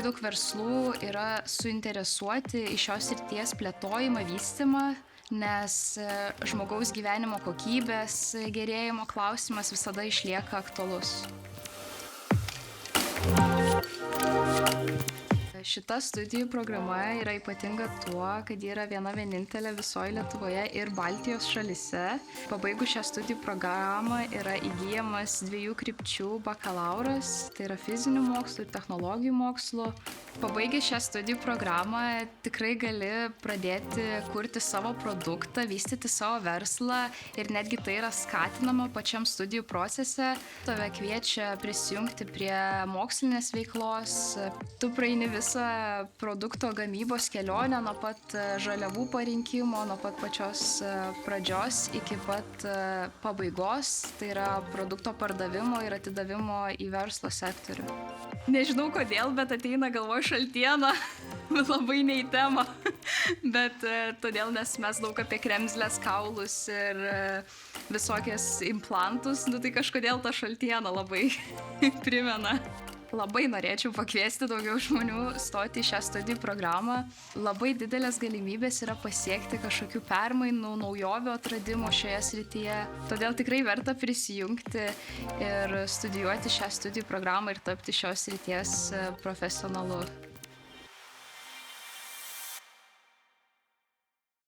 daug verslų yra suinteresuoti į šios srities plėtojimą, vystymą, nes žmogaus gyvenimo kokybės gerėjimo klausimas visada išlieka aktualus. Šita studijų programa yra ypatinga tuo, kad yra viena vienintelė visoje Lietuvoje ir Baltijos šalyse. Pabaigus šią studijų programą yra įgyjamas 2 krypčių bakalauras, tai yra fizinių mokslų ir technologijų mokslų. Pabaigęs šią studijų programą tikrai gali pradėti kurti savo produktą, vystyti savo verslą ir netgi tai yra skatinama pačiam studijų procese. Tave kviečia prisijungti prie mokslinės veiklos, tu praeini visą produkto gamybos kelionę nuo pat žaliavų parinkimo, nuo pat pačios pradžios iki pat pabaigos, tai yra produkto pardavimo ir atidavimo į verslo sektorių. Nežinau kodėl, bet ateina galvoj šaltiena, labai ne į temą, bet todėl, nes mes daug apie kremzlės, kaulus ir visokias implantus, tai kažkodėl ta šaltiena labai primena. Labai norėčiau pakviesti daugiau žmonių stoti į šią studijų programą. Labai didelės galimybės yra pasiekti kažkokių permainų, naujovių atradimų šioje srityje. Todėl tikrai verta prisijungti ir studijuoti šią studijų programą ir tapti šios srities profesionalu.